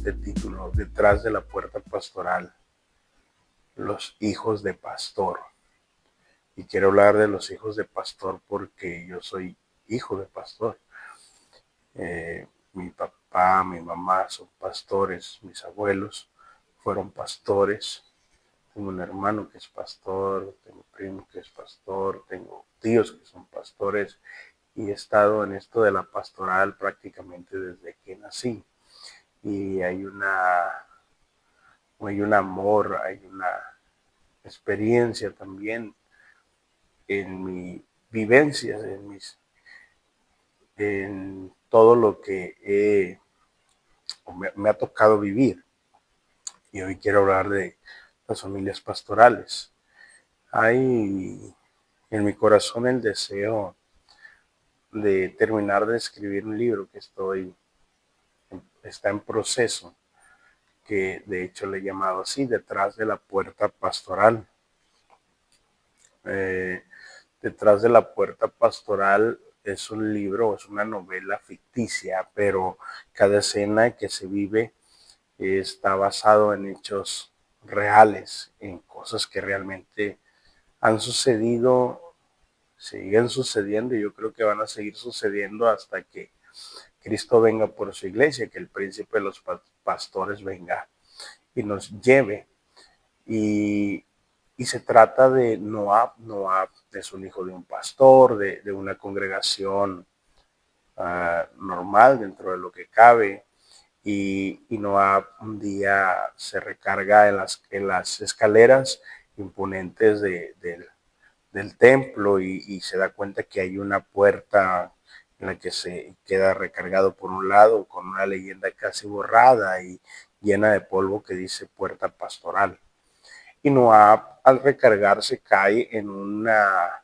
este título, Detrás de la Puerta Pastoral, los hijos de pastor. Y quiero hablar de los hijos de pastor porque yo soy hijo de pastor. Mi papá, mi mamá son pastores, mis abuelos fueron pastores. Tengo un hermano que es pastor, tengo un primo que es pastor, tengo tíos que son pastores y he estado en esto de la pastoral prácticamente desde que nací. Y hay un amor, hay una experiencia también en mi vivencia, en todo lo que me ha tocado vivir. Y hoy quiero hablar de las familias pastorales. Hay en mi corazón el deseo de terminar de escribir un libro que está en proceso, que de hecho le he llamado así, Detrás de la Puerta Pastoral. Detrás de la Puerta Pastoral es un libro, es una novela ficticia, pero cada escena que se vive está basado en hechos reales, en cosas que realmente han sucedido, siguen sucediendo y yo creo que van a seguir sucediendo hasta que Cristo venga por su iglesia, que el príncipe de los pastores venga y nos lleve. Y, y se trata de Noab. Noab es un hijo de un pastor, de una congregación normal dentro de lo que cabe. Y Noab un día se recarga en las escaleras imponentes del templo y se da cuenta que hay una puerta en la que se queda recargado por un lado con una leyenda casi borrada y llena de polvo que dice puerta pastoral. Y Noab al recargarse cae en una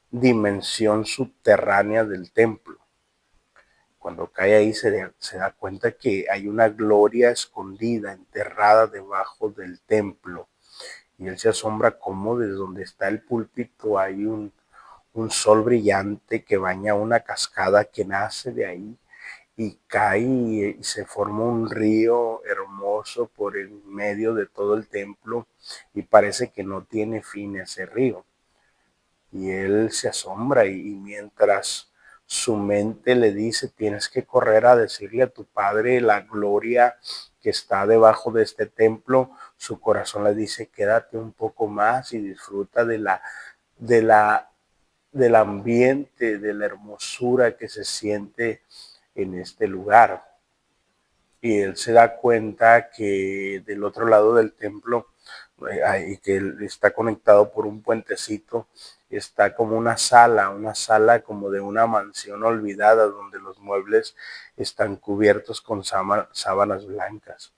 dimensión subterránea del templo. Cuando cae ahí se da cuenta que hay una gloria escondida, enterrada debajo del templo. Y él se asombra cómo desde donde está el púlpito hay un sol brillante que baña una cascada que nace de ahí y cae y se forma un río hermoso por el medio de todo el templo y parece que no tiene fin ese río. Y él se asombra y mientras su mente le dice, tienes que correr a decirle a tu padre la gloria que está debajo de este templo, su corazón le dice, quédate un poco más y disfruta de la, del ambiente, de la hermosura que se siente en este lugar. Y él se da cuenta que del otro lado del templo, y que está conectado por un puentecito, está como una sala como de una mansión olvidada, donde los muebles están cubiertos con sábanas blancas.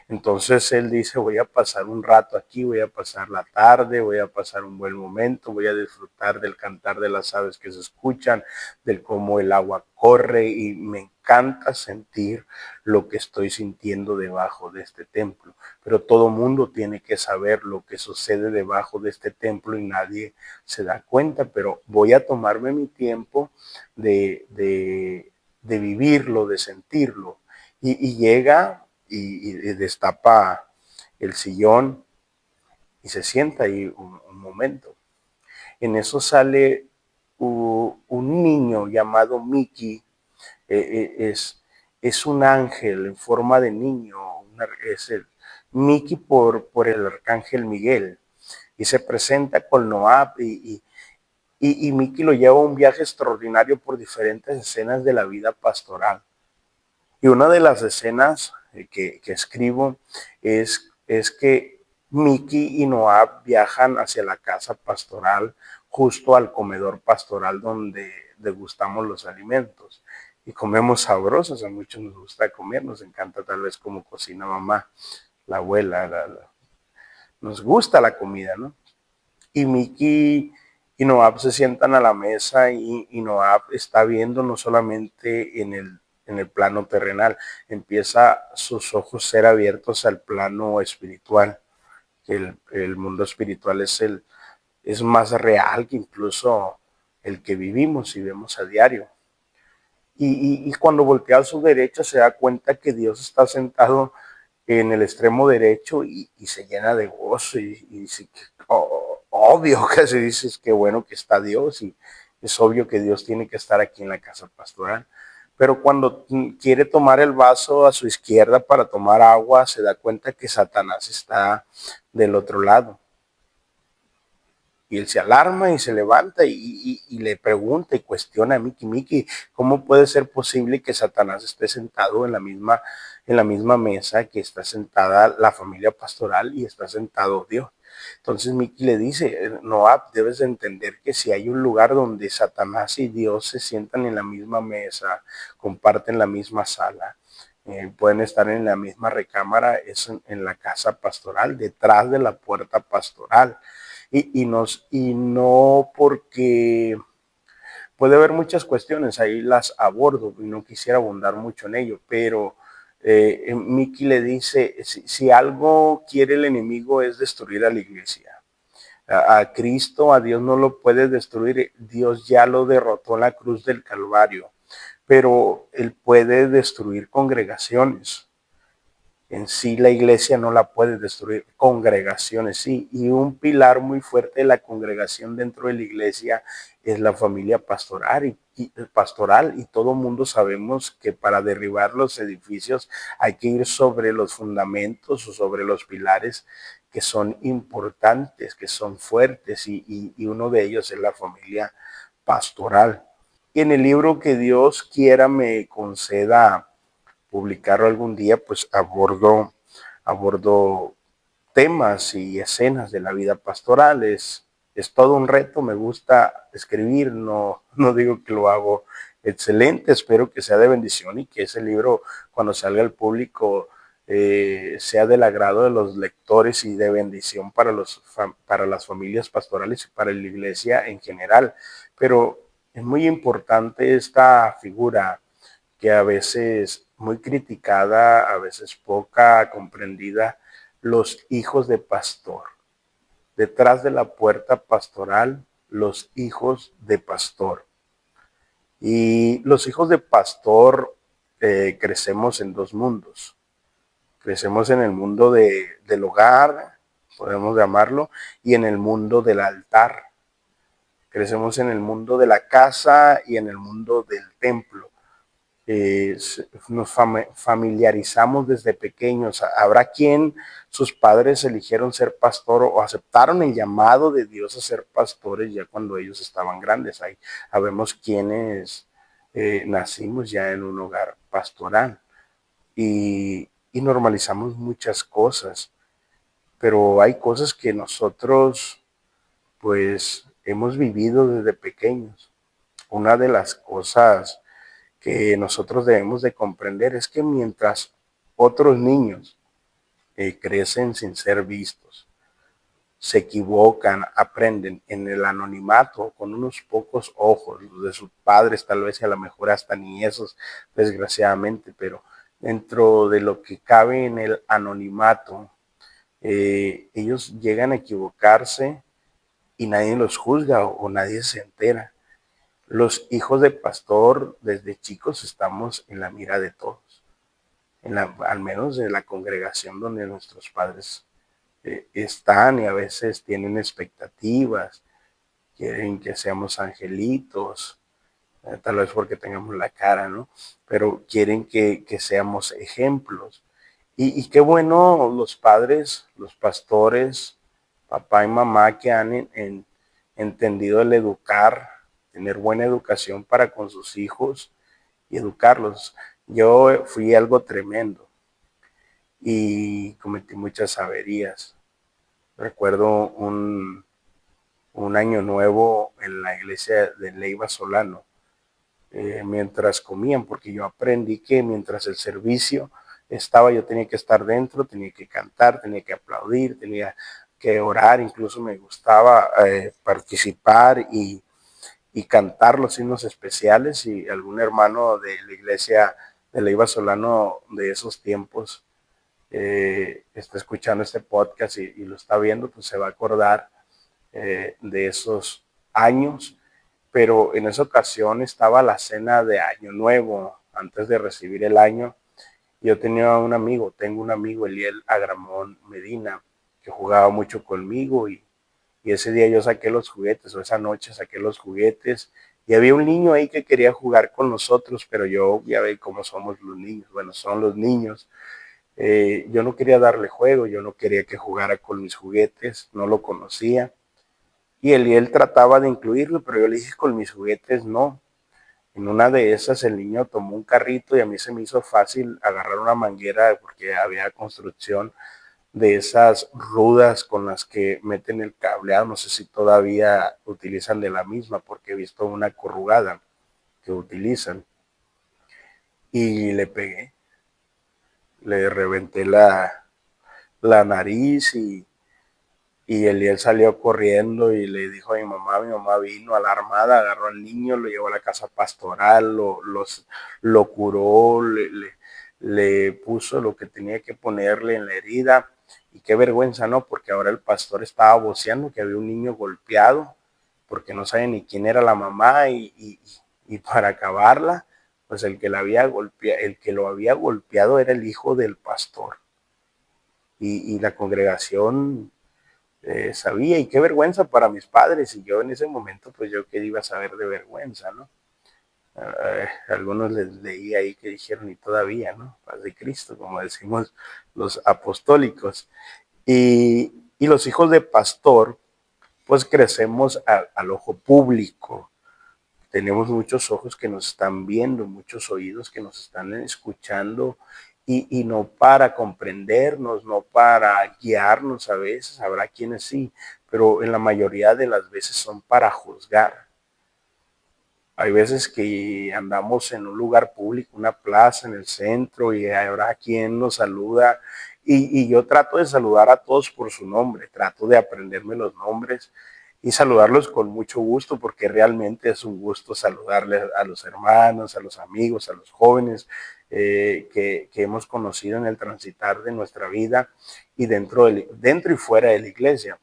Entonces él dice, voy a pasar un rato aquí, voy a pasar la tarde, voy a pasar un buen momento, voy a disfrutar del cantar de las aves que se escuchan, del cómo el agua corre y me encanta sentir lo que estoy sintiendo debajo de este templo. Pero todo mundo tiene que saber lo que sucede debajo de este templo y nadie se da cuenta, pero voy a tomarme mi tiempo de vivirlo, de sentirlo. Y llega y destapa el sillón y se sienta ahí un momento. En eso sale un niño llamado Mickey, es un ángel en forma de niño, es el Mickey por el arcángel Miguel, y se presenta con Noab y Mickey lo lleva a un viaje extraordinario por diferentes escenas de la vida pastoral. Y una de las escenas que escribo es que Mickey y Noab viajan hacia la casa pastoral, justo al comedor pastoral donde degustamos los alimentos. Y comemos sabrosos, a muchos nos gusta comer, nos encanta tal vez como cocina mamá, la abuela, nos gusta la comida, ¿no? Y Mickey y Noab se sientan a la mesa y Noab está viendo no solamente en el plano terrenal, empieza sus ojos a ser abiertos al plano espiritual. El mundo espiritual es más real que incluso el que vivimos y vemos a diario. Y cuando voltea a su derecha se da cuenta que Dios está sentado en el extremo derecho y se llena de gozo y dice, obvio que se dice, es que bueno que está Dios y es obvio que Dios tiene que estar aquí en la casa pastoral. Pero cuando quiere tomar el vaso a su izquierda para tomar agua, se da cuenta que Satanás está del otro lado. Y él se alarma y se levanta y le pregunta y cuestiona a Miki, ¿cómo puede ser posible que Satanás esté sentado en la misma mesa que está sentada la familia pastoral y está sentado Dios? Entonces Miki le dice, Noab, debes de entender que si hay un lugar donde Satanás y Dios se sientan en la misma mesa, comparten la misma sala, pueden estar en la misma recámara, es en la casa pastoral, detrás de la puerta pastoral. Y no porque puede haber muchas cuestiones, ahí las abordo y no quisiera abundar mucho en ello, pero Miki le dice, si algo quiere el enemigo es destruir a la iglesia. A Cristo, a Dios no lo puede destruir, Dios ya lo derrotó en la cruz del Calvario, pero Él puede destruir congregaciones. En sí la iglesia no la puede destruir, congregaciones sí, y un pilar muy fuerte de la congregación dentro de la iglesia es la familia pastoral y todo mundo sabemos que para derribar los edificios hay que ir sobre los fundamentos o sobre los pilares que son importantes, que son fuertes y uno de ellos es la familia pastoral. Y en el libro que Dios quiera me conceda publicarlo algún día, pues abordo temas y escenas de la vida pastoral. Es todo un reto, me gusta escribir, no digo que lo hago excelente, espero que sea de bendición y que ese libro cuando salga al público sea del agrado de los lectores y de bendición para las familias pastorales y para la iglesia en general. Pero es muy importante esta figura que a veces muy criticada, a veces poca comprendida, los hijos de pastor. Detrás de la puerta pastoral, los hijos de pastor. Y los hijos de pastor crecemos en dos mundos. Crecemos en el mundo del hogar, podemos llamarlo, y en el mundo del altar. Crecemos en el mundo de la casa y en el mundo del templo. Nos familiarizamos desde pequeños. Habrá quien sus padres eligieron ser pastor o aceptaron el llamado de Dios a ser pastores ya cuando ellos estaban grandes. Ahí habemos quienes nacimos ya en un hogar pastoral y normalizamos muchas cosas, pero hay cosas que nosotros pues hemos vivido desde pequeños. Una de las cosas que nosotros debemos de comprender es que mientras otros niños crecen sin ser vistos, se equivocan, aprenden en el anonimato, con unos pocos ojos, los de sus padres tal vez y a lo mejor hasta ni esos, desgraciadamente, pero dentro de lo que cabe en el anonimato, ellos llegan a equivocarse y nadie los juzga o nadie se entera. Los hijos de pastor desde chicos estamos en la mira de todos, al menos de la congregación donde nuestros padres están y a veces tienen expectativas, quieren que seamos angelitos, tal vez porque tengamos la cara, ¿no? Pero quieren que seamos ejemplos. Y qué bueno los padres, los pastores, papá y mamá que han entendido el educar, tener buena educación para con sus hijos y educarlos. Yo fui algo tremendo y cometí muchas averías. Recuerdo un año nuevo en la iglesia de Leiva Solano, mientras comían, porque yo aprendí que mientras el servicio estaba, yo tenía que estar dentro, tenía que cantar, tenía que aplaudir, tenía que orar, incluso me gustaba participar y cantar los himnos especiales y algún hermano de la iglesia de Leiva Solano de esos tiempos está escuchando este podcast y lo está viendo, pues se va a acordar de esos años, pero en esa ocasión estaba la cena de Año Nuevo, antes de recibir el año, Yo tenía un amigo, tengo un amigo, Eliel Agramón Medina, que jugaba mucho conmigo y ese día yo saqué los juguetes, o esa noche saqué los juguetes, y había un niño ahí que quería jugar con nosotros, pero yo ya ve cómo somos los niños, bueno, son los niños. Yo no quería darle juego, yo no quería que jugara con mis juguetes, no lo conocía. Y él trataba de incluirlo, pero yo le dije con mis juguetes no. En una de esas el niño tomó un carrito y a mí se me hizo fácil agarrar una manguera porque había construcción de esas rudas con las que meten el cableado. No sé si todavía utilizan de la misma porque he visto una corrugada que utilizan. Y le pegué, le reventé la nariz y Eliel salió corriendo y le dijo a mi mamá vino alarmada, agarró al niño, lo llevó a la casa pastoral, lo curó, le puso lo que tenía que ponerle en la herida. Y qué vergüenza, ¿no? Porque ahora el pastor estaba voceando que había un niño golpeado, porque no sabe ni quién era la mamá y para acabarla, pues el que lo había golpeado era el hijo del pastor. Y la congregación sabía, y qué vergüenza para mis padres, y yo en ese momento pues yo qué iba a saber de vergüenza, ¿no? Algunos les leí ahí que dijeron y todavía, ¿no? Paz de Cristo, como decimos los apostólicos. Y los hijos de pastor, pues crecemos al ojo público. Tenemos muchos ojos que nos están viendo, muchos oídos que nos están escuchando y no para comprendernos, no para guiarnos a veces, habrá quienes sí, pero en la mayoría de las veces son para juzgar. Hay veces que andamos en un lugar público, una plaza en el centro, y habrá quien nos saluda. Y yo trato de saludar a todos por su nombre, trato de aprenderme los nombres y saludarlos con mucho gusto, porque realmente es un gusto saludarles a los hermanos, a los amigos, a los jóvenes que hemos conocido en el transitar de nuestra vida y dentro y fuera de la iglesia.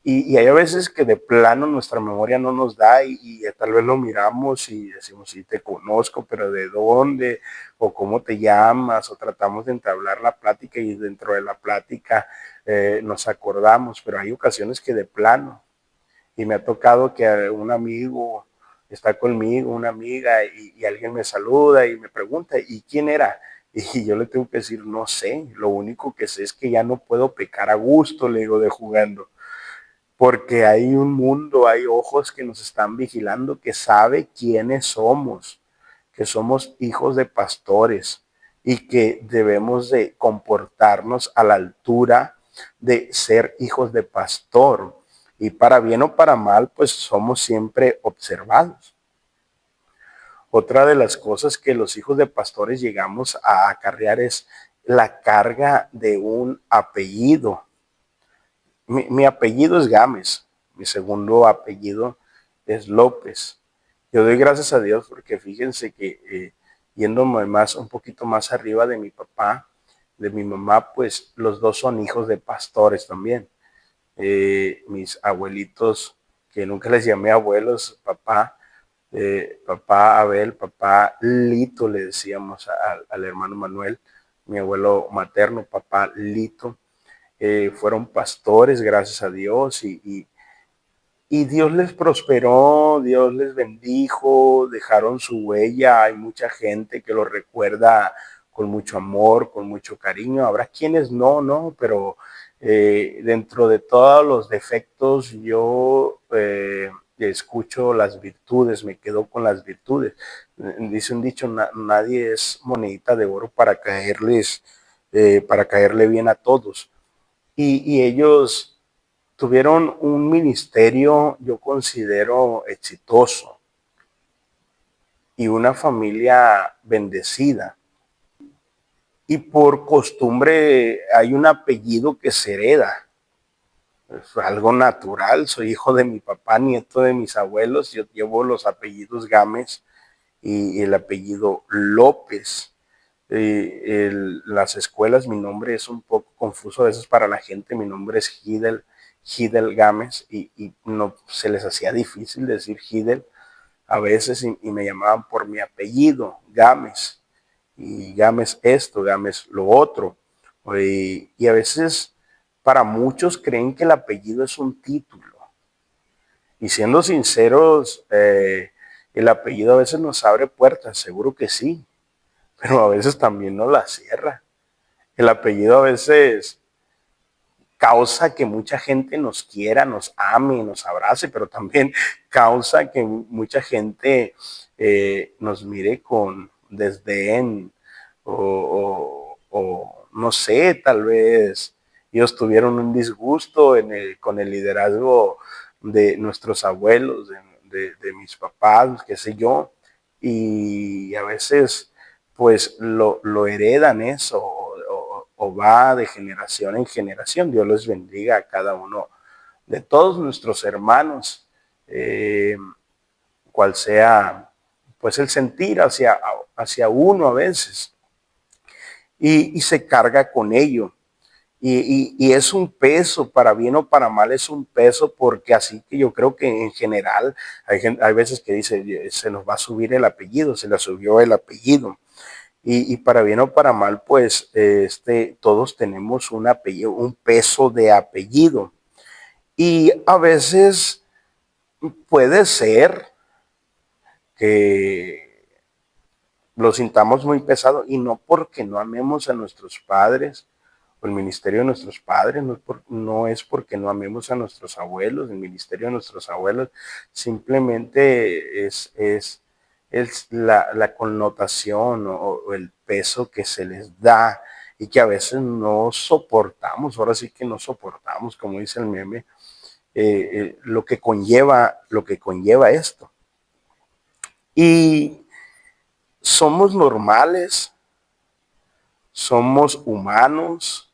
Y hay a veces que de plano nuestra memoria no nos da y tal vez lo miramos y decimos, sí, te conozco, pero ¿de dónde? O cómo te llamas, o tratamos de entablar la plática y dentro de la plática nos acordamos, pero hay ocasiones que de plano, y me ha tocado que un amigo está conmigo, una amiga, y alguien me saluda y me pregunta, ¿y quién era? Y yo le tengo que decir, no sé, lo único que sé es que ya no puedo pecar a gusto, le digo, de jugando, porque hay un mundo, hay ojos que nos están vigilando, que sabe quiénes somos, que somos hijos de pastores y que debemos de comportarnos a la altura de ser hijos de pastor. Y para bien o para mal, pues somos siempre observados. Otra de las cosas que los hijos de pastores llegamos a acarrear es la carga de un apellido. Mi apellido es Gámez, mi segundo apellido es López. Yo doy gracias a Dios porque fíjense que yéndome un poquito más arriba de mi papá, de mi mamá, pues los dos son hijos de pastores también. Mis abuelitos, que nunca les llamé abuelos, papá Abel, papá Lito, le decíamos al hermano Manuel, mi abuelo materno, papá Lito, fueron pastores, gracias a Dios, y Dios les prosperó, Dios les bendijo, dejaron su huella, hay mucha gente que lo recuerda con mucho amor, con mucho cariño, habrá quienes no, pero dentro de todos los defectos yo escucho las virtudes, me quedo con las virtudes. Dice un dicho, nadie es monedita de oro para caerle bien a todos. Y ellos tuvieron un ministerio, yo considero, exitoso y una familia bendecida. Y por costumbre hay un apellido que se hereda. Es algo natural, soy hijo de mi papá, nieto de mis abuelos, yo llevo los apellidos Gámez y el apellido López. Las escuelas, mi nombre es un poco confuso a veces para la gente, mi nombre es Hidel Gámez y no se les hacía difícil decir Hidel a veces y me llamaban por mi apellido, Gámez. y Gámez esto, Gámez lo otro. Y a veces para muchos creen que el apellido es un título. Y siendo sinceros, el apellido a veces nos abre puertas, seguro que sí, pero a veces también nos las cierra. El apellido a veces causa que mucha gente nos quiera, nos ame, nos abrace, pero también causa que mucha gente nos mire con desdén o no sé, tal vez ellos tuvieron un disgusto con el liderazgo de nuestros abuelos, de mis papás, qué sé yo, y a veces pues lo heredan eso o va de generación en generación. Dios les bendiga a cada uno de todos nuestros hermanos, cual sea pues el sentir hacia uno a veces, y se carga con ello. Y es un peso, para bien o para mal, es un peso, porque así que yo creo que en general hay veces que dice, se nos va a subir el apellido, se le subió el apellido. Y para bien o para mal, pues todos tenemos un apellido, un peso de apellido. Y a veces puede ser que lo sintamos muy pesado, y no porque no amemos a nuestros padres o el ministerio de nuestros padres, no es porque no amemos a nuestros abuelos, el ministerio de nuestros abuelos, simplemente es la connotación o el peso que se les da y que a veces no soportamos, ahora sí que no soportamos, como dice el meme, lo que conlleva esto. Y somos normales, somos humanos,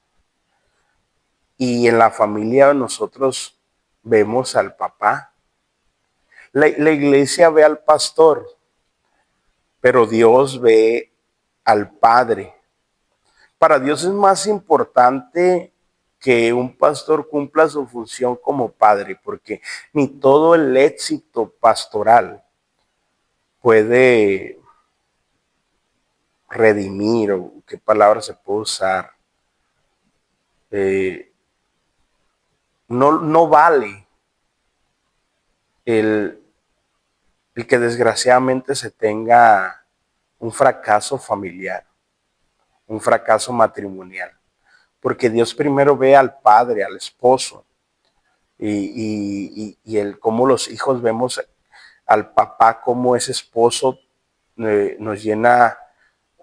y en la familia nosotros vemos al papá. La iglesia ve al pastor, pero Dios ve al padre. Para Dios es más importante que un pastor cumpla su función como padre, porque ni todo el éxito pastoral puede redimir, o qué palabra se puede usar, eh, no vale el, el que desgraciadamente se tenga un fracaso familiar, un fracaso matrimonial, porque Dios primero ve al padre, al esposo, y el cómo los hijos vemos al papá como ese esposo, nos llena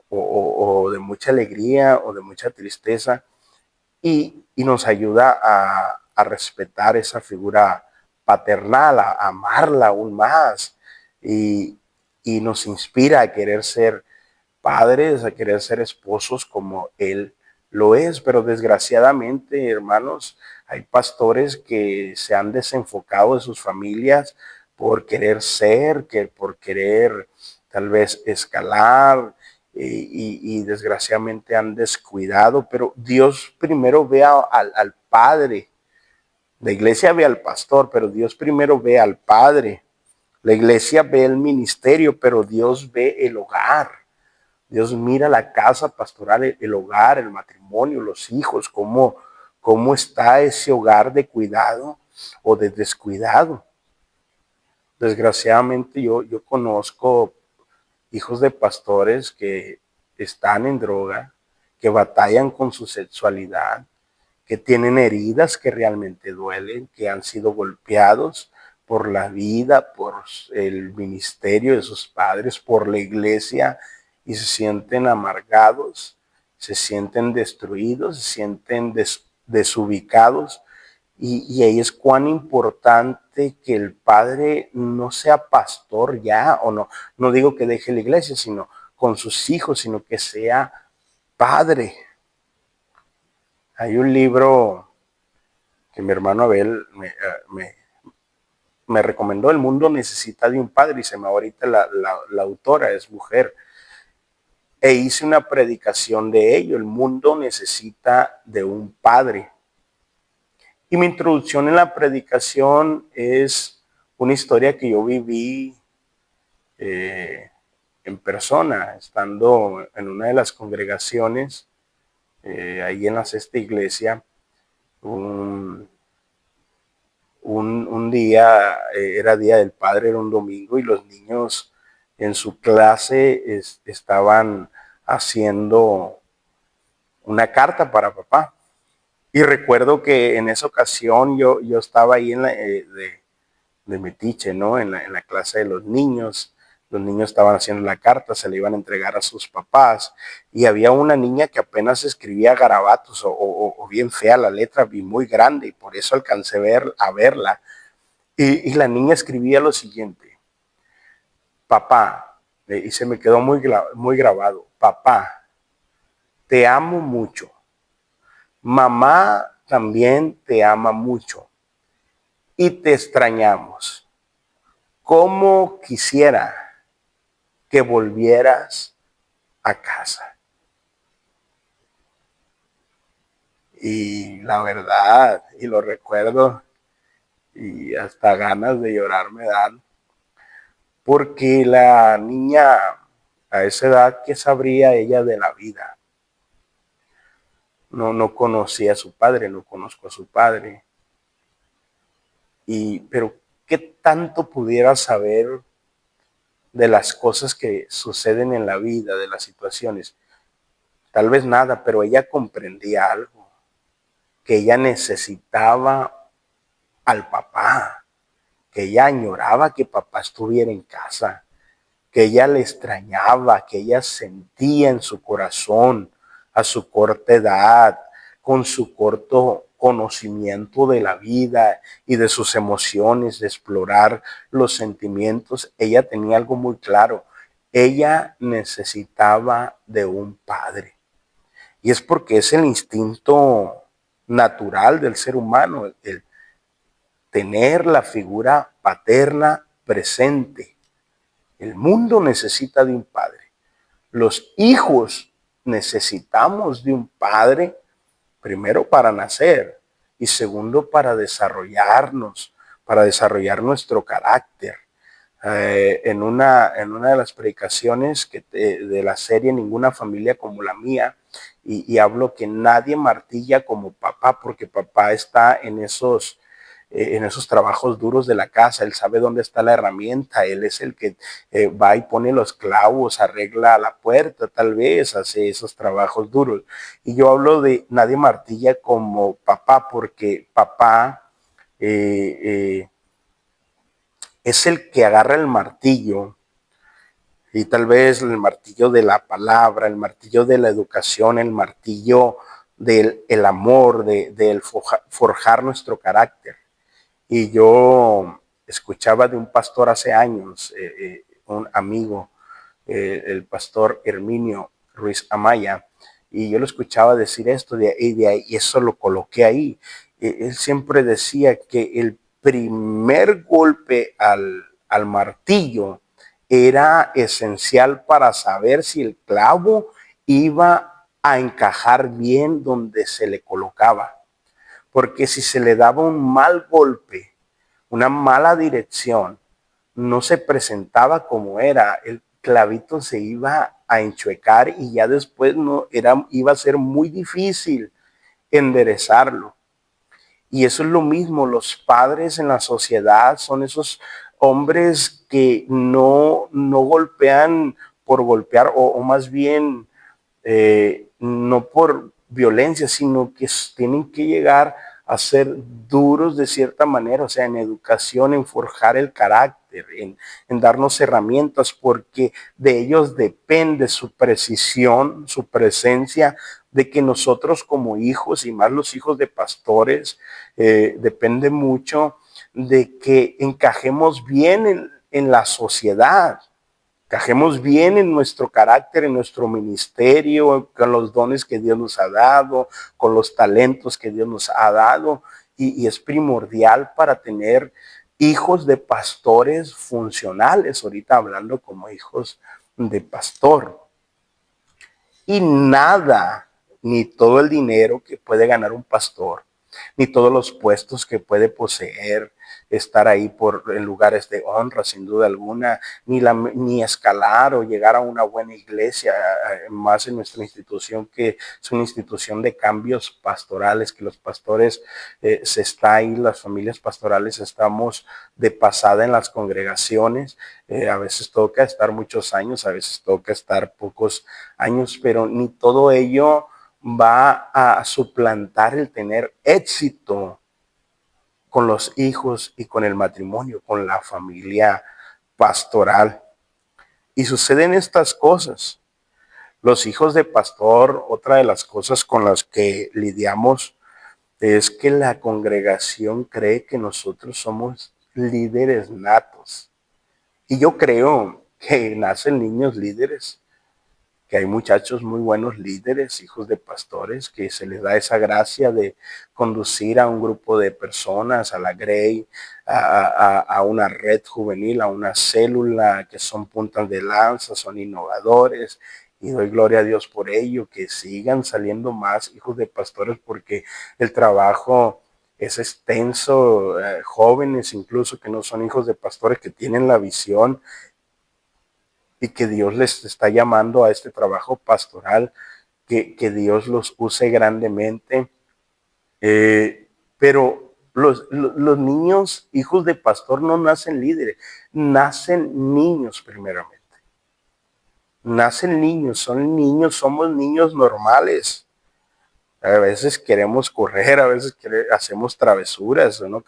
o de mucha alegría o de mucha tristeza, y nos ayuda a respetar esa figura paternal, a amarla aún más, y, y nos inspira a querer ser padres, a querer ser esposos como Él lo es. Pero desgraciadamente, hermanos, hay pastores que se han desenfocado de sus familias por querer ser, por querer tal vez escalar, y desgraciadamente han descuidado, pero Dios primero ve al padre. La iglesia ve al pastor, pero Dios primero ve al padre. La iglesia ve el ministerio, pero Dios ve el hogar. Dios mira la casa pastoral, el hogar, el matrimonio, los hijos, cómo está ese hogar de cuidado o de descuidado. Desgraciadamente yo conozco hijos de pastores que están en droga, que batallan con su sexualidad, que tienen heridas que realmente duelen, que han sido golpeados por la vida, por el ministerio de sus padres, por la iglesia, y se sienten amargados, se sienten destruidos, se sienten desubicados. Y ahí es cuán importante que el padre no sea pastor ya, o no digo que deje la iglesia, sino con sus hijos, sino que sea padre. Hay un libro que mi hermano Abel me recomendó, El mundo necesita de un padre, y se me ahorita la autora es mujer, e hice una predicación de ello: el mundo necesita de un padre. Y mi introducción en la predicación es una historia que yo viví en persona, estando en una de las congregaciones, ahí en la Sexta Iglesia, un, un día, era Día del Padre, era un domingo, y los niños en su clase estaban haciendo una carta para papá. Y recuerdo que en esa ocasión yo estaba ahí de metiche, ¿no? En la clase de los niños. Los niños estaban haciendo la carta, se le iban a entregar a sus papás. Y había una niña que apenas escribía garabatos o bien fea la letra y muy grande. Y por eso alcancé a verla. Y la niña escribía lo siguiente: papá, y se me quedó muy grabado: papá, te amo mucho. Mamá también te ama mucho y te extrañamos. ¿Cómo quisiera que volvieras a casa? Y la verdad, y lo recuerdo, y hasta ganas de llorar me dan, porque la niña, a esa edad, ¿qué sabría ella de la vida? No conocía a su padre, no conozco a su padre. Pero ¿qué tanto pudiera saber de las cosas que suceden en la vida, de las situaciones? Tal vez nada, pero ella comprendía algo, que ella necesitaba al papá, que ella añoraba que papá estuviera en casa, que ella le extrañaba, que ella sentía en su corazón, a su corta edad, con su corto conocimiento de la vida y de sus emociones, de explorar los sentimientos, ella tenía algo muy claro: ella necesitaba de un padre. Y es porque es el instinto natural del ser humano, el tener la figura paterna presente. El mundo necesita de un padre. Los hijos necesitamos de un padre, primero para nacer y segundo para desarrollarnos, para desarrollar nuestro carácter. En una de las predicaciones de la serie Ninguna familia como la mía, y hablo que nadie martilla como papá, porque papá está en esos trabajos duros de la casa. Él sabe dónde está la herramienta, él es el que va y pone los clavos, arregla la puerta, tal vez hace esos trabajos duros. Y yo hablo de nadie martilla como papá, porque papá es el que agarra el martillo, y tal vez el martillo de la palabra, el martillo de la educación, el martillo del el amor, del forjar nuestro carácter. Y yo escuchaba de un pastor hace años, un amigo, el pastor Herminio Ruiz Amaya, y yo lo escuchaba decir esto, y eso lo coloqué ahí. Él siempre decía que el primer golpe al martillo era esencial para saber si el clavo iba a encajar bien donde se le colocaba. Porque si se le daba un mal golpe, una mala dirección, no se presentaba como era, el clavito se iba a enchuecar y ya después iba a ser muy difícil enderezarlo. Y eso es lo mismo, los padres en la sociedad son esos hombres que no golpean por golpear, o más bien no por violencia, sino que tienen que llegar a ser duros de cierta manera, o sea, en educación, en forjar el carácter, en darnos herramientas, porque de ellos depende su precisión, su presencia, de que nosotros como hijos, y más los hijos de pastores, depende mucho de que encajemos bien en la sociedad, encajemos bien en nuestro carácter, en nuestro ministerio, con los dones que Dios nos ha dado, con los talentos que Dios nos ha dado. Y es primordial para tener hijos de pastores funcionales, ahorita hablando como hijos de pastor. Y nada, ni todo el dinero que puede ganar un pastor, ni todos los puestos que puede poseer, estar ahí en lugares de honra, sin duda alguna, ni escalar o llegar a una buena iglesia, más en nuestra institución, que es una institución de cambios pastorales, que los pastores se está ahí, las familias pastorales estamos de pasada en las congregaciones. A veces toca estar muchos años, a veces toca estar pocos años, pero ni todo ello va a suplantar el tener éxito con los hijos y con el matrimonio, con la familia pastoral. Y suceden estas cosas. Los hijos de pastor, otra de las cosas con las que lidiamos es que la congregación cree que nosotros somos líderes natos. Y yo creo que nacen niños líderes, que hay muchachos muy buenos líderes, hijos de pastores, que se les da esa gracia de conducir a un grupo de personas, a la Grey, a una red juvenil, a una célula, que son puntas de lanza, son innovadores, y doy gloria a Dios por ello, que sigan saliendo más hijos de pastores, porque el trabajo es extenso, jóvenes incluso que no son hijos de pastores, que tienen la visión y que Dios les está llamando a este trabajo pastoral, que Dios los use grandemente. Pero los niños, hijos de pastor, no nacen líderes, nacen niños primeramente. Nacen niños, somos niños normales. A veces queremos correr, a veces hacemos travesuras, ¿no?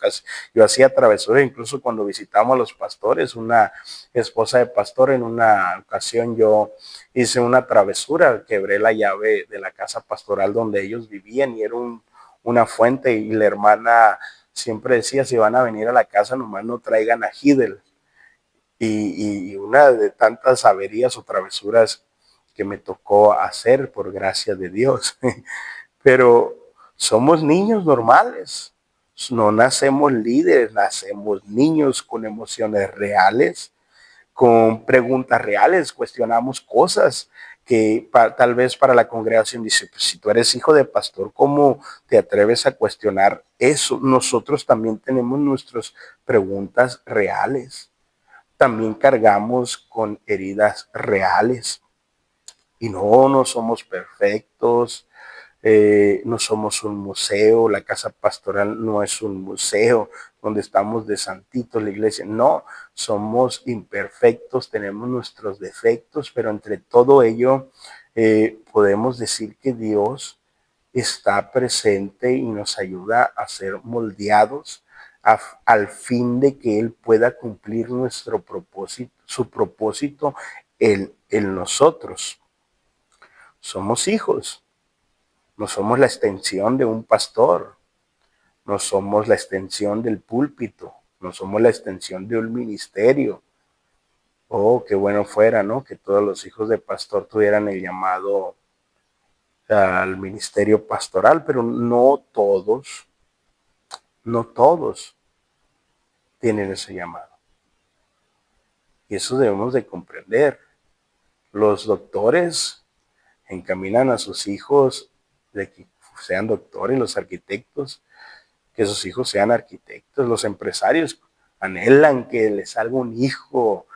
Yo hacía travesuras incluso cuando visitamos a los pastores. Una esposa de pastor, en una ocasión yo hice una travesura, quebré la llave de la casa pastoral donde ellos vivían, y era una fuente, y la hermana siempre decía: si van a venir a la casa, nomás no traigan a Hidel. Y una de tantas averías o travesuras que me tocó hacer, por gracia de Dios. Pero somos niños normales, no nacemos líderes, nacemos niños con emociones reales, con preguntas reales, cuestionamos cosas que tal vez para la congregación dice: pues si tú eres hijo de pastor, ¿cómo te atreves a cuestionar eso? Nosotros también tenemos nuestras preguntas reales, también cargamos con heridas reales, y no somos perfectos. No somos un museo, la casa pastoral no es un museo donde estamos de santitos la iglesia, no, somos imperfectos, tenemos nuestros defectos, pero entre todo ello podemos decir que Dios está presente y nos ayuda a ser moldeados al fin de que Él pueda cumplir nuestro propósito, su propósito en nosotros. Somos hijos. No somos la extensión de un pastor, no somos la extensión del púlpito, no somos la extensión de un ministerio. Oh, qué bueno fuera, ¿no? Que todos los hijos de pastor tuvieran el llamado al ministerio pastoral, pero no todos tienen ese llamado. Y eso debemos de comprender. Los doctores encaminan a sus hijos de que sean doctores, los arquitectos, que sus hijos sean arquitectos, los empresarios anhelan que les salga un hijo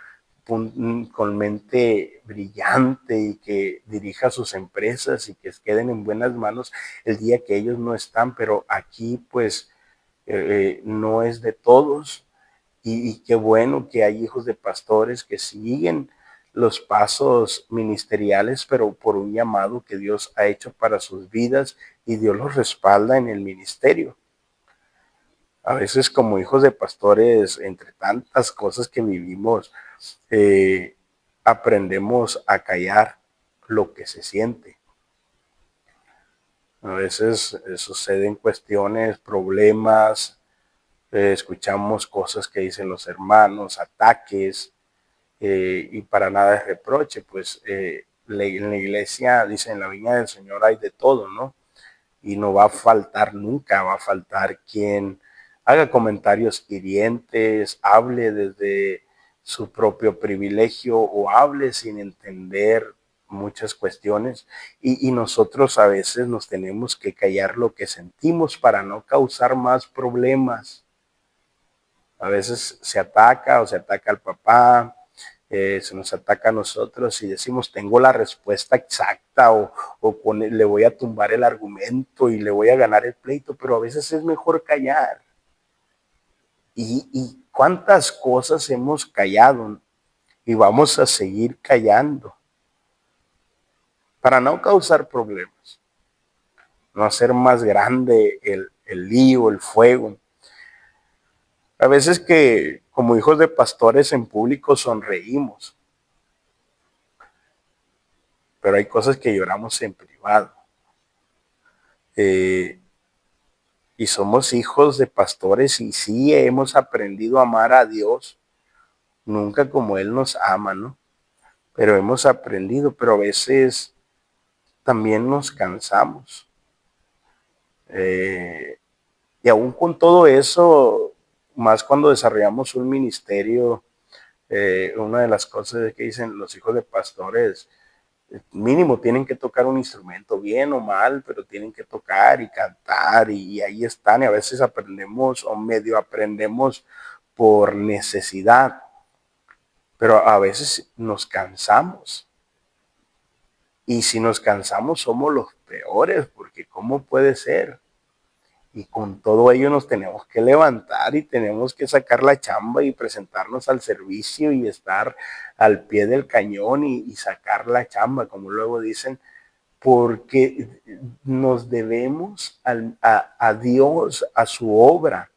con mente brillante y que dirija sus empresas y que queden en buenas manos el día que ellos no están, pero aquí pues no es de todos, y qué bueno que hay hijos de pastores que siguen los pasos ministeriales, pero por un llamado que Dios ha hecho para sus vidas, y Dios los respalda en el ministerio. A veces como hijos de pastores, entre tantas cosas que vivimos, aprendemos a callar lo que se siente. A veces suceden cuestiones, problemas, escuchamos cosas que dicen los hermanos, ataques, y para nada es reproche, pues en la iglesia, dice, en la viña del Señor hay de todo, ¿no? Y no va a faltar, nunca va a faltar quien haga comentarios hirientes, hable desde su propio privilegio o hable sin entender muchas cuestiones, y nosotros a veces nos tenemos que callar lo que sentimos para no causar más problemas. A veces se ataca o se ataca al papá, se nos ataca a nosotros y decimos, tengo la respuesta exacta le voy a tumbar el argumento y le voy a ganar el pleito, pero a veces es mejor callar. Y cuántas cosas hemos callado y vamos a seguir callando para no causar problemas, no hacer más grande el lío, el fuego. A veces que como hijos de pastores en público sonreímos, pero hay cosas que lloramos en privado. Y somos hijos de pastores y sí hemos aprendido a amar a Dios, nunca como Él nos ama, ¿no? Pero hemos aprendido, pero a veces también nos cansamos. Y aún con todo eso, más cuando desarrollamos un ministerio, una de las cosas que dicen los hijos de pastores, mínimo tienen que tocar un instrumento, bien o mal, pero tienen que tocar y cantar y ahí están. Y a veces aprendemos o medio aprendemos por necesidad, pero a veces nos cansamos. Y si nos cansamos somos los peores, porque ¿cómo puede ser? Y con todo ello nos tenemos que levantar y tenemos que sacar la chamba y presentarnos al servicio y estar al pie del cañón y sacar la chamba, como luego dicen, porque nos debemos a Dios, a su obra,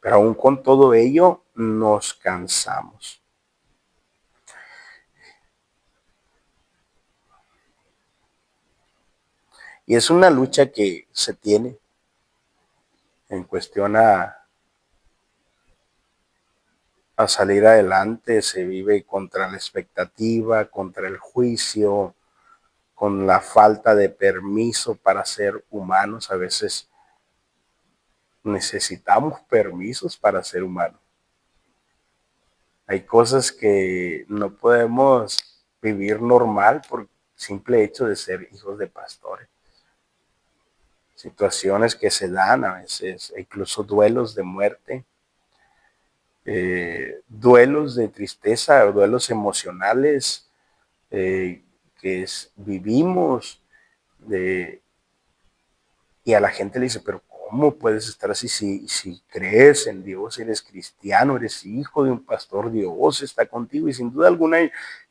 pero aún con todo ello nos cansamos. Y es una lucha que se tiene en cuestión a salir adelante, se vive contra la expectativa, contra el juicio, con la falta de permiso para ser humanos. A veces necesitamos permisos para ser humanos. Hay cosas que no podemos vivir normal por simple hecho de ser hijos de pastores. Situaciones que se dan a veces, incluso duelos de muerte, duelos de tristeza, duelos emocionales vivimos de, y a la gente le dice, pero ¿cómo puedes estar así si crees en Dios, eres cristiano, eres hijo de un pastor, Dios está contigo? Y sin duda alguna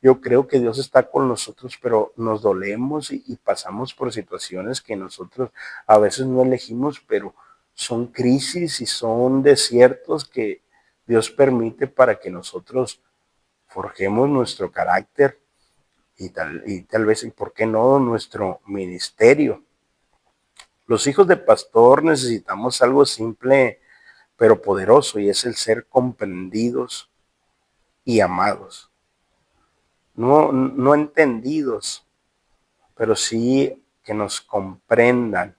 yo creo que Dios está con nosotros, pero nos dolemos y pasamos por situaciones que nosotros a veces no elegimos, pero son crisis y son desiertos que Dios permite para que nosotros forjemos nuestro carácter y tal vez, y por qué no, nuestro ministerio. Los hijos de pastor necesitamos algo simple pero poderoso y es el ser comprendidos y amados. No entendidos, pero sí que nos comprendan,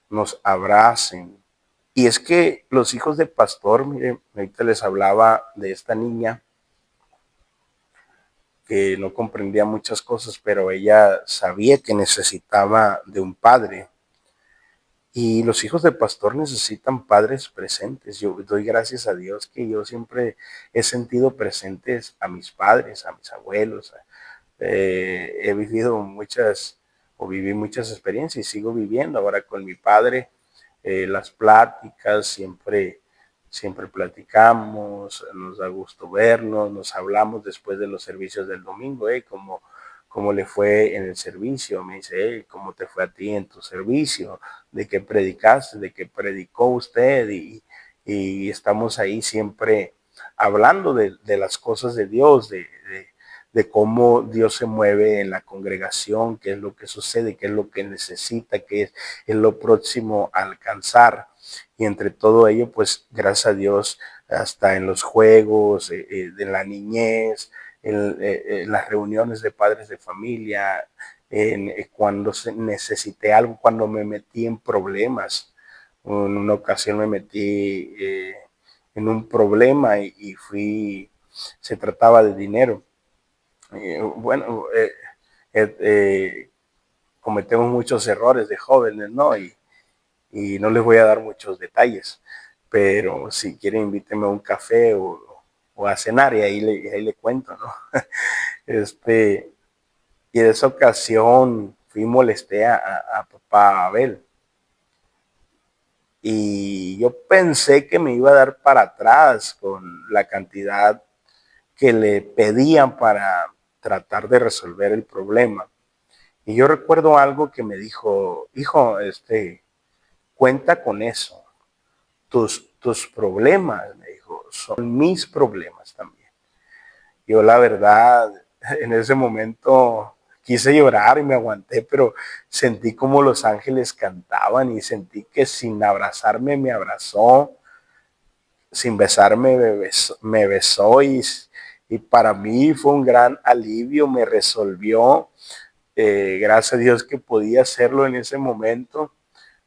nos abracen. Y es que los hijos de pastor, miren, ahorita les hablaba de esta niña que no comprendía muchas cosas, pero ella sabía que necesitaba de un padre. Y los hijos de pastor necesitan padres presentes. Yo doy gracias a Dios que yo siempre he sentido presentes a mis padres, a mis abuelos. He vivido viví muchas experiencias y sigo viviendo ahora con mi padre. Las pláticas, siempre platicamos, nos da gusto vernos, nos hablamos después de los servicios del domingo, cómo le fue en el servicio, me dice, cómo te fue a ti en tu servicio, de qué predicaste, de qué predicó usted, y estamos ahí siempre hablando de las cosas de Dios, de cómo Dios se mueve en la congregación, qué es lo que sucede, qué es lo que necesita, es lo próximo a alcanzar. Y entre todo ello, pues gracias a Dios, hasta en los juegos, de la niñez, en las reuniones de padres de familia, cuando necesité algo, cuando me metí en problemas. En una ocasión me metí en un problema se trataba de dinero. Bueno, cometemos muchos errores de jóvenes, ¿no? Y no les voy a dar muchos detalles, pero si quiere invíteme a un café o a cenar y ahí le cuento, ¿no? Este, y en esa ocasión fui y molesté a papá Abel. Y yo pensé que me iba a dar para atrás con la cantidad que le pedían para tratar de resolver el problema. Y yo recuerdo algo que me dijo, hijo, cuenta con eso. Tus problemas, me dijo, son mis problemas también. Yo la verdad, en ese momento quise llorar y me aguanté, pero sentí como los ángeles cantaban y sentí que sin abrazarme me abrazó, sin besarme me besó y para mí fue un gran alivio, me resolvió. Gracias a Dios que podía hacerlo en ese momento,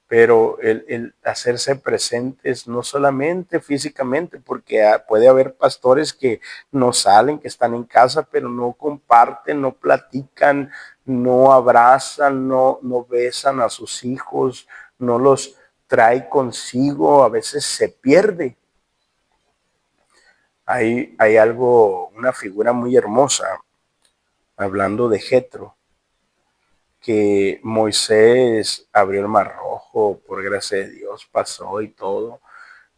pero el hacerse presentes no solamente físicamente, porque puede haber pastores que no salen, que están en casa, pero no comparten, no platican, no abrazan, no besan a sus hijos, no los trae consigo, a veces se pierde. Hay algo, una figura muy hermosa, hablando de Jetro, que Moisés abrió el mar rojo, por gracia de Dios pasó y todo,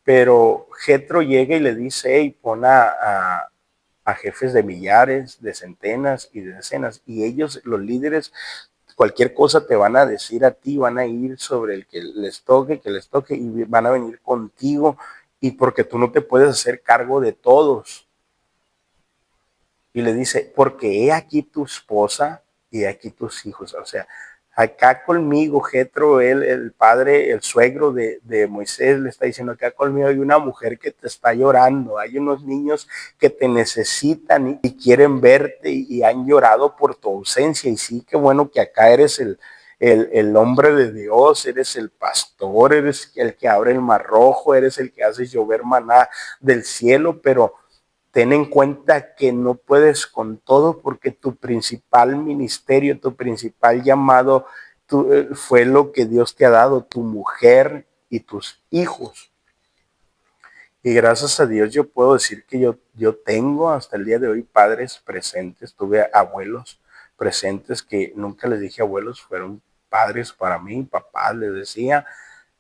pero Jetro llega y le dice, hey, pon a jefes de millares, de centenas y de decenas, y ellos, los líderes, cualquier cosa te van a decir a ti, van a ir sobre el que les toque, y van a venir contigo, y porque tú no te puedes hacer cargo de todos. Y le dice, porque he aquí tu esposa y he aquí tus hijos. O sea, acá conmigo, Jetro, él, el padre, el suegro de Moisés, le está diciendo, acá conmigo hay una mujer que te está llorando, hay unos niños que te necesitan y quieren verte y han llorado por tu ausencia. Y sí, qué bueno que acá eres el hombre de Dios, eres el pastor, eres el que abre el mar rojo, eres el que hace llover maná del cielo, pero ten en cuenta que no puedes con todo porque tu principal ministerio, tu principal llamado fue lo que Dios te ha dado, tu mujer y tus hijos. Y gracias a Dios yo puedo decir que yo tengo hasta el día de hoy padres presentes, tuve abuelos presentes que nunca les dije abuelos, fueron padres para mí, papá les decía,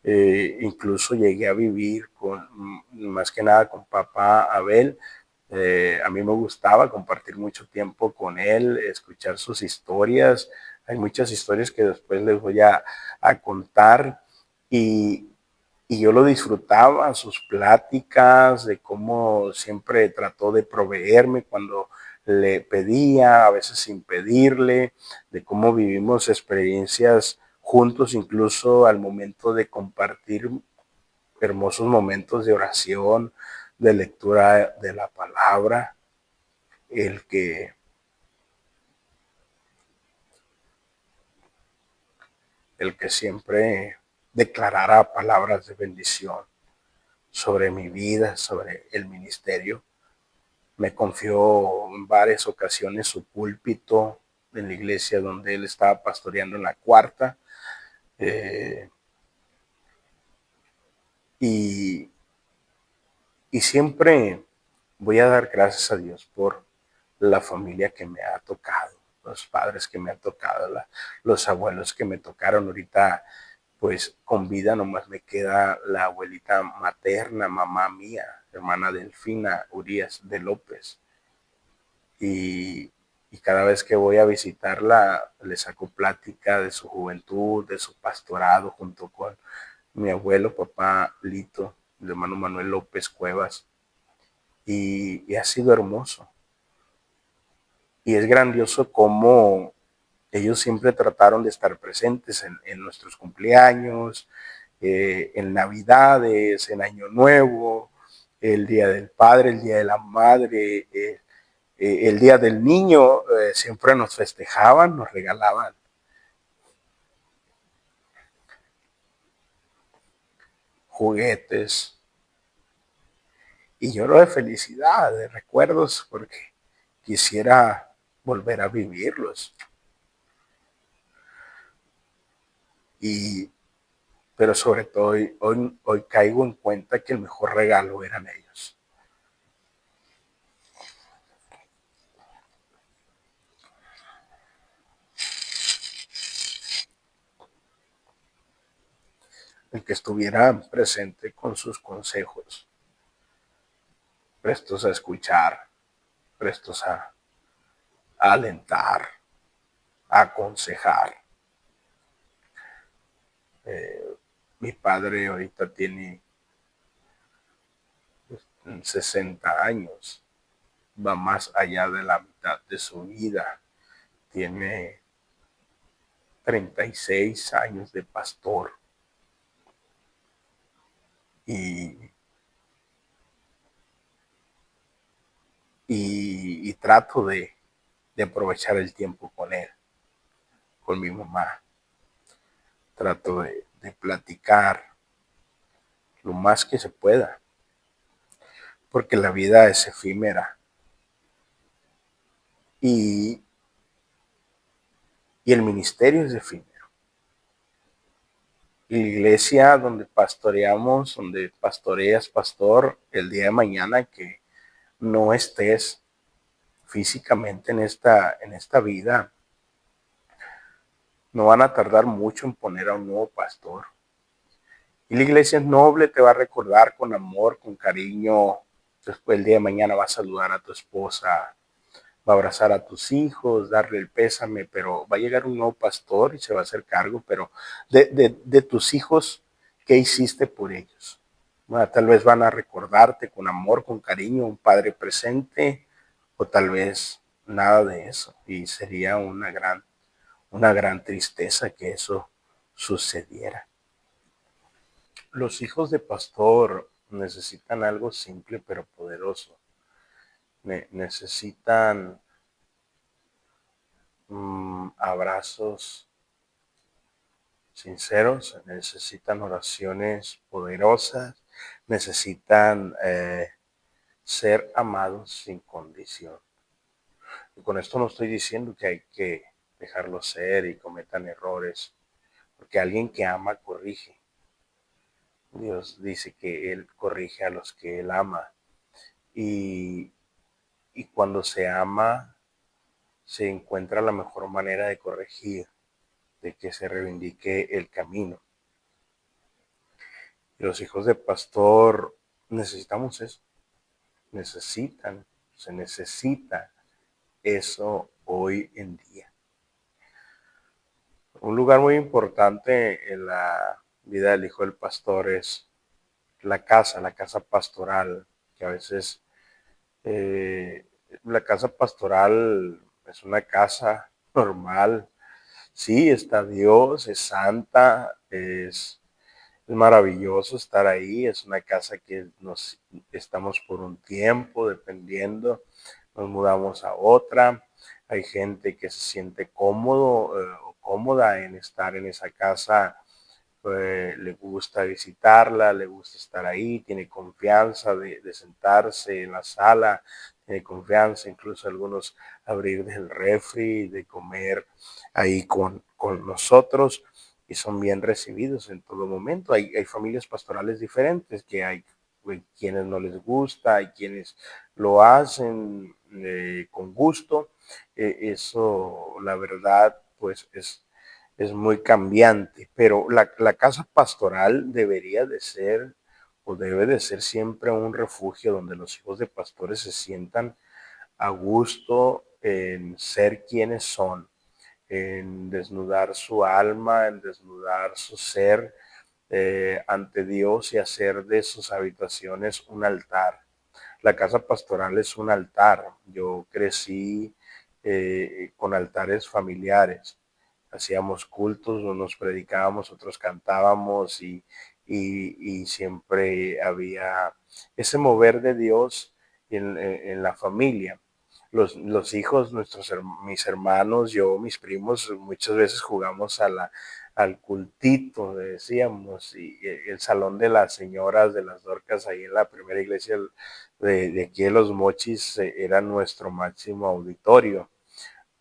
incluso llegué a vivir con, más que nada con papá Abel. A mí me gustaba compartir mucho tiempo con él, escuchar sus historias. Hay muchas historias que después les voy a contar y, y yo lo disfrutaba, sus pláticas, de cómo siempre trató de proveerme cuando le pedía, a veces sin pedirle, de cómo vivimos experiencias juntos, incluso al momento de compartir hermosos momentos de oración, de lectura de la palabra, el que, el que siempre declarara palabras de bendición sobre mi vida, sobre el ministerio. Me confió en varias ocasiones su púlpito en la iglesia donde él estaba pastoreando en la cuarta. Eh, y, y siempre voy a dar gracias a Dios por la familia que me ha tocado, los padres que me han tocado, los abuelos que me tocaron. Ahorita, pues con vida nomás me queda la abuelita materna, mamá mía, hermana Delfina Urias de López. Y, y cada vez que voy a visitarla, le saco plática de su juventud, de su pastorado, junto con mi abuelo, papá Lito, el hermano Manuel López Cuevas. Y ha sido hermoso. Y es grandioso cómo ellos siempre trataron de estar presentes en nuestros cumpleaños, en Navidades, en Año Nuevo, el Día del Padre, el Día de la Madre, el Día del Niño, siempre nos festejaban, nos regalaban juguetes. Y lloro de felicidad, de recuerdos, porque quisiera volver a vivirlos. Y pero sobre todo hoy caigo en cuenta que el mejor regalo eran ellos. El que estuvieran presente con sus consejos, prestos a escuchar, prestos a alentar, a aconsejar. Mi padre ahorita tiene 60 años, va más allá de la mitad de su vida, tiene 36 años de pastor y, y trato de aprovechar el tiempo con él, con mi mamá. Trato de platicar lo más que se pueda, porque la vida es efímera y, y el ministerio es efímero. Y la iglesia donde pastoreamos, donde pastoreas, pastor, el día de mañana que no estés físicamente en esta vida, no van a tardar mucho en poner a un nuevo pastor. Y la iglesia es noble, te va a recordar con amor, con cariño. Después el día de mañana va a saludar a tu esposa, va a abrazar a tus hijos, darle el pésame, pero va a llegar un nuevo pastor y se va a hacer cargo, pero de tus hijos, ¿qué hiciste por ellos? Bueno, tal vez van a recordarte con amor, con cariño, un padre presente, o tal vez nada de eso. Y sería una gran tristeza que eso sucediera. Los hijos de pastor necesitan algo simple pero poderoso. Necesitan abrazos sinceros, necesitan oraciones poderosas, necesitan ser amados sin condición. Y con esto no estoy diciendo que hay que dejarlos ser y cometan errores, porque alguien que ama corrige. Dios dice que Él corrige a los que Él ama. Y, y cuando se ama, se encuentra la mejor manera de corregir, de que se reivindique el camino. Y los hijos de pastor necesitamos eso, se necesita eso hoy en día. Un lugar muy importante en la vida del hijo del pastor es la casa pastoral, que a veces la casa pastoral es una casa normal. Sí, está Dios, es santa, es maravilloso estar ahí. Es una casa que nos estamos por un tiempo, dependiendo, nos mudamos a otra. Hay gente que se siente cómodo o cómoda en estar en esa casa, le gusta visitarla, le gusta estar ahí, tiene confianza de sentarse en la sala, tiene confianza, incluso algunos abrir del refri, de comer ahí con nosotros, y son bien recibidos en todo momento. Hay familias pastorales diferentes, que hay quienes no les gusta, hay quienes lo hacen con gusto. Eso, la verdad, pues es muy cambiante, pero la casa pastoral debería de ser o debe de ser siempre un refugio donde los hijos de pastores se sientan a gusto en ser quienes son, en desnudar su alma, en desnudar su ser ante Dios y hacer de sus habitaciones un altar. La casa pastoral es un altar. Yo crecí con altares familiares. Hacíamos cultos, unos predicábamos, otros cantábamos y siempre había ese mover de Dios en la familia. Los hijos, mis hermanos, yo, mis primos, muchas veces jugamos al cultito, decíamos, y el salón de las señoras de las Dorcas ahí en la primera iglesia de aquí de Los Mochis era nuestro máximo auditorio.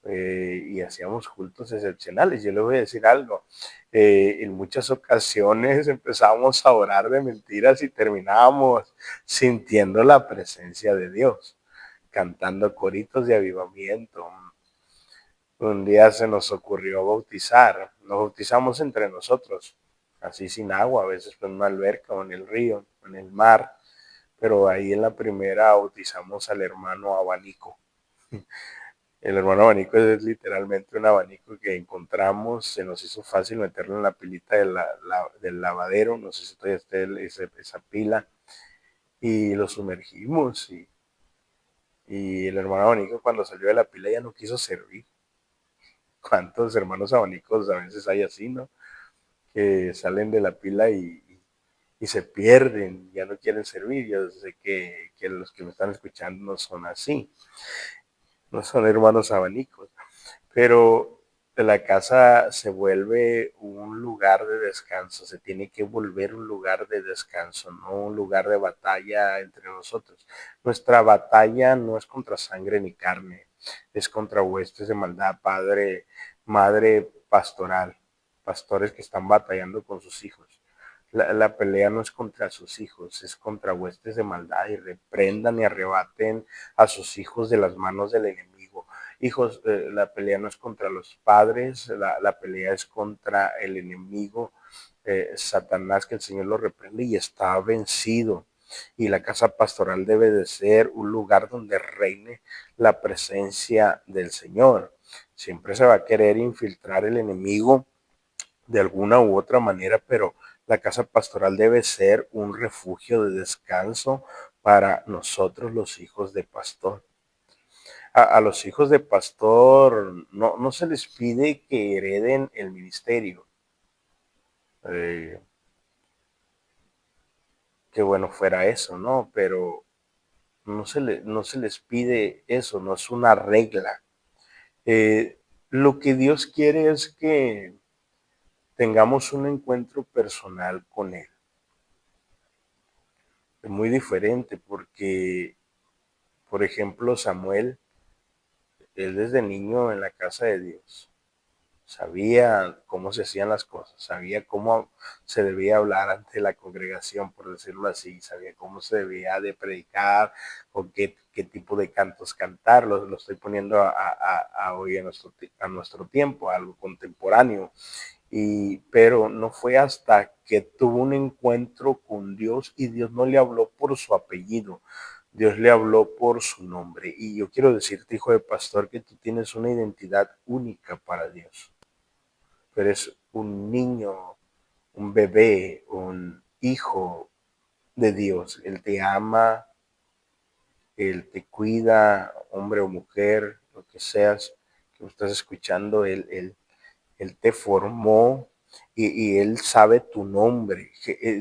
y hacíamos cultos excepcionales. Yo le voy a decir algo, en muchas ocasiones empezábamos a orar de mentiras y terminábamos sintiendo la presencia de Dios, cantando coritos de avivamiento. Un día se nos ocurrió bautizar, nos bautizamos entre nosotros, así sin agua, a veces en una alberca o en el río, en el mar, pero ahí en la primera bautizamos al hermano Abanico. El hermano abanico es literalmente un abanico que encontramos, se nos hizo fácil meterlo en la pilita del lavadero, no sé si todavía está esa pila, y lo sumergimos y el hermano abanico cuando salió de la pila ya no quiso servir. ¿Cuántos hermanos abanicos a veces hay así, no? Que salen de la pila y se pierden, ya no quieren servir. Yo sé que los que me están escuchando no son así, no son hermanos abanicos. Pero la casa se vuelve un lugar de descanso, se tiene que volver un lugar de descanso, no un lugar de batalla entre nosotros. Nuestra batalla no es contra sangre ni carne, es contra huestes de maldad, padre, madre pastoral, pastores que están batallando con sus hijos. La pelea no es contra sus hijos, es contra huestes de maldad y reprendan y arrebaten a sus hijos de las manos del enemigo. Hijos, la pelea no es contra los padres, la pelea es contra el enemigo, Satanás, que el Señor lo reprende y está vencido. Y la casa pastoral debe de ser un lugar donde reine la presencia del Señor. Siempre se va a querer infiltrar el enemigo de alguna u otra manera, pero la casa pastoral debe ser un refugio de descanso para nosotros los hijos de pastor. A los hijos de pastor no se les pide que hereden el ministerio. Eh, qué bueno fuera eso, ¿no? Pero no se les pide eso, no es una regla. Eh, lo que Dios quiere es que tengamos un encuentro personal con Él. Es muy diferente porque, por ejemplo, Samuel, él desde niño en la casa de Dios sabía cómo se hacían las cosas, sabía cómo se debía hablar ante la congregación, por decirlo así, sabía cómo se debía de predicar o qué tipo de cantos cantar, lo estoy poniendo a hoy a nuestro tiempo, a algo contemporáneo. Pero no fue hasta que tuvo un encuentro con Dios y Dios no le habló por su apellido, Dios le habló por su nombre. Y yo quiero decirte, hijo de pastor, que tú tienes una identidad única para Dios. Tú eres un niño, un bebé, un hijo de Dios. Él te ama, Él te cuida, hombre o mujer, lo que seas que estás escuchando, Él te formó y Él sabe tu nombre.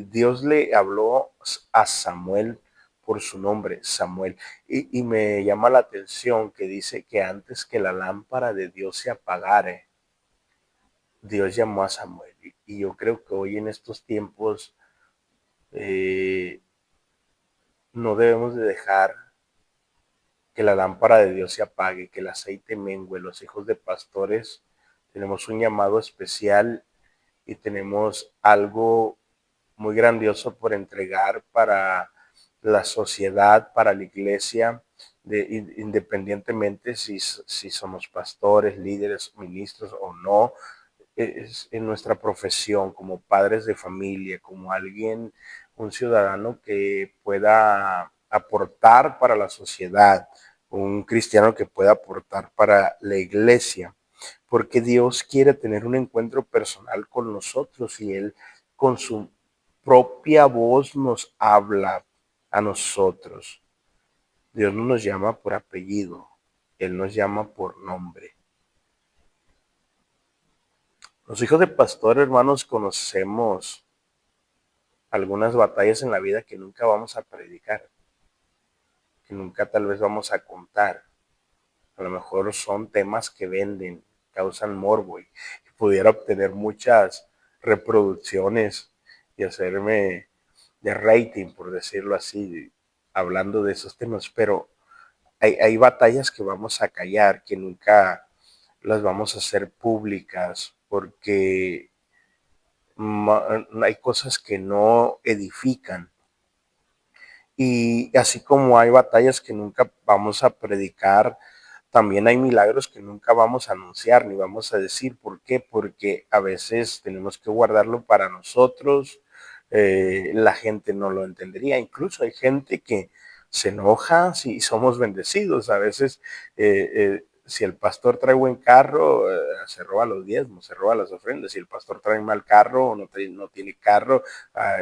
Dios le habló a Samuel por su nombre, Samuel. Y me llama la atención que dice que antes que la lámpara de Dios se apagare, Dios llamó a Samuel. Y yo creo que hoy en estos tiempos eh, no debemos de dejar que la lámpara de Dios se apague, que el aceite mengue. Los hijos de pastores tenemos un llamado especial y tenemos algo muy grandioso por entregar para la sociedad, para la iglesia, independientemente si somos pastores, líderes, ministros o no, es en nuestra profesión como padres de familia, como alguien, un ciudadano que pueda aportar para la sociedad, un cristiano que pueda aportar para la iglesia, porque Dios quiere tener un encuentro personal con nosotros y Él con su propia voz nos habla a nosotros. Dios no nos llama por apellido, Él nos llama por nombre. Los hijos de pastor, hermanos, conocemos algunas batallas en la vida que nunca vamos a predicar, que nunca tal vez vamos a contar. A lo mejor son temas que venden, causan morbo y pudiera obtener muchas reproducciones y hacerme de rating, por decirlo así, hablando de esos temas, pero hay batallas que vamos a callar, que nunca las vamos a hacer públicas, porque hay cosas que no edifican. Y así como hay batallas que nunca vamos a predicar, también hay milagros que nunca vamos a anunciar ni vamos a decir. ¿Por qué? Porque a veces tenemos que guardarlo para nosotros. La gente no lo entendería. Incluso hay gente que se enoja si somos bendecidos. A veces, si el pastor trae buen carro, se roba los diezmos, se roba las ofrendas. Si el pastor trae mal carro o no tiene carro,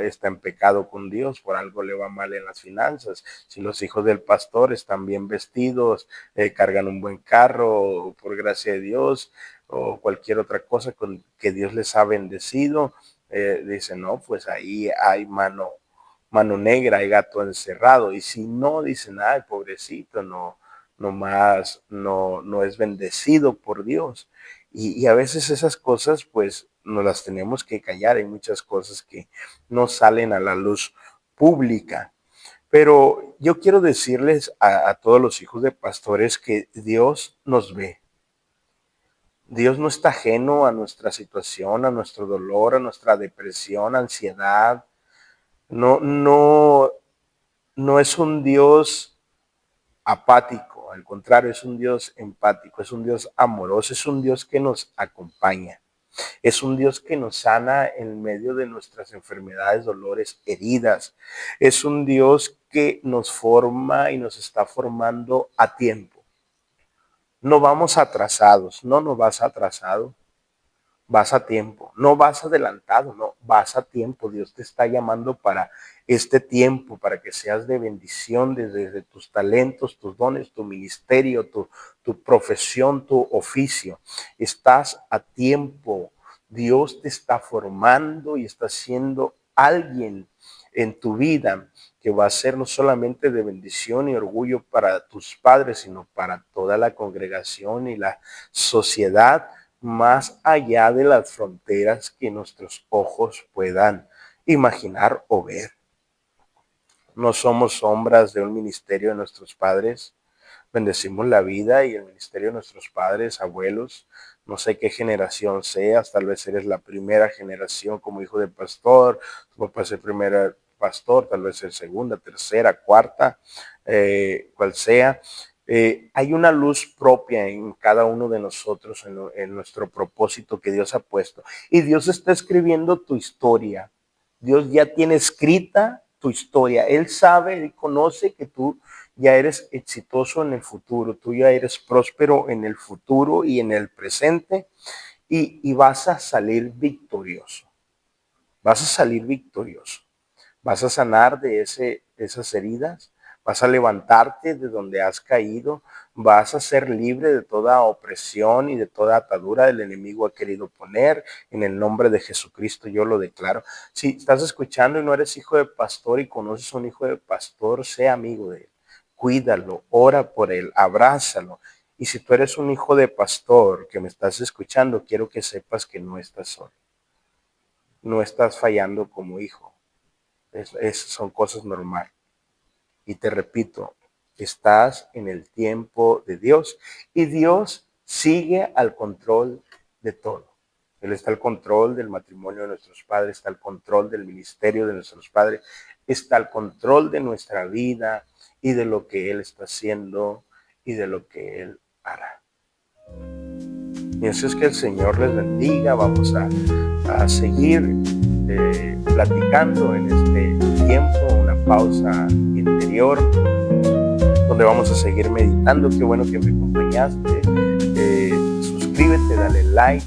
está en pecado con Dios, por algo le va mal en las finanzas. Si los hijos del pastor están bien vestidos, cargan un buen carro, por gracia de Dios, o cualquier otra cosa con que Dios les ha bendecido, dice, no, pues ahí hay mano negra, hay gato encerrado. Y si no, dicen, ay, pobrecito, no es bendecido por Dios. Y a veces esas cosas, pues, nos las tenemos que callar. Hay muchas cosas que no salen a la luz pública. Pero yo quiero decirles a todos los hijos de pastores que Dios nos ve. Dios no está ajeno a nuestra situación, a nuestro dolor, a nuestra depresión, ansiedad. No, no, no es un Dios apático, al contrario, es un Dios empático, es un Dios amoroso, es un Dios que nos acompaña. Es un Dios que nos sana en medio de nuestras enfermedades, dolores, heridas. Es un Dios que nos forma y nos está formando a tiempo. No vamos atrasados, no vas atrasado, vas a tiempo. No vas adelantado, no, vas a tiempo. Dios te está llamando para este tiempo, para que seas de bendición desde tus talentos, tus dones, tu ministerio, tu profesión, tu oficio. Estás a tiempo. Dios te está formando y está haciendo alguien en tu vida que va a ser no solamente de bendición y orgullo para tus padres, sino para toda la congregación y la sociedad, más allá de las fronteras que nuestros ojos puedan imaginar o ver. No somos sombras de un ministerio de nuestros padres. Bendecimos la vida y el ministerio de nuestros padres, abuelos. No sé qué generación seas, tal vez eres la primera generación como hijo de pastor, tu papá es el primer pastor, tal vez el segunda, tercera, cuarta, cual sea. Hay una luz propia en cada uno de nosotros, en nuestro propósito que Dios ha puesto. Y Dios está escribiendo tu historia. Dios ya tiene escrita tu historia. Él sabe, Él conoce que tú ya eres exitoso en el futuro, tú ya eres próspero en el futuro y en el presente, y vas a salir victorioso. Vas a salir victorioso. Vas a sanar de esas heridas, vas a levantarte de donde has caído, vas a ser libre de toda opresión y de toda atadura del enemigo ha querido poner. En el nombre de Jesucristo yo lo declaro. Si estás escuchando y no eres hijo de pastor y conoces a un hijo de pastor, sé amigo de él. Cuídalo, ora por él, abrázalo. Y si tú eres un hijo de pastor que me estás escuchando, quiero que sepas que no estás solo. No estás fallando como hijo. Son cosas normales. Y te repito, estás en el tiempo de Dios y Dios sigue al control de todo. Él está al control del matrimonio de nuestros padres, está al control del ministerio de nuestros padres, está al control de nuestra vida y de lo que Él está haciendo y de lo que Él hará. Y así es que el Señor les bendiga. Vamos a seguir platicando en este tiempo, una pausa interior, donde vamos a seguir meditando. Qué bueno que me acompañaste. Suscríbete, dale like,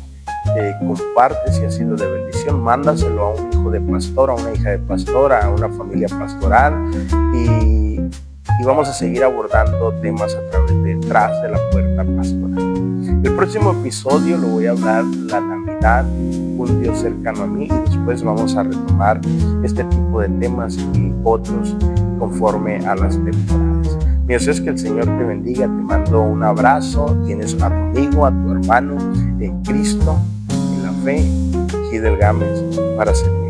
comparte si ha sido de bendición, mándaselo a un hijo de pastor, a una hija de pastora, a una familia pastoral, y vamos a seguir abordando temas a través de Tras de la Puerta Pastoral. El próximo episodio lo voy a hablar la Navidad, un Dios cercano a mí, y después vamos a retomar este tipo de temas y otros conforme a las temporadas. Mi deseo es que el Señor te bendiga, te mando un abrazo, tienes a tu amigo, a tu hermano en Cristo, en la fe, Gidel Gámez, para servir.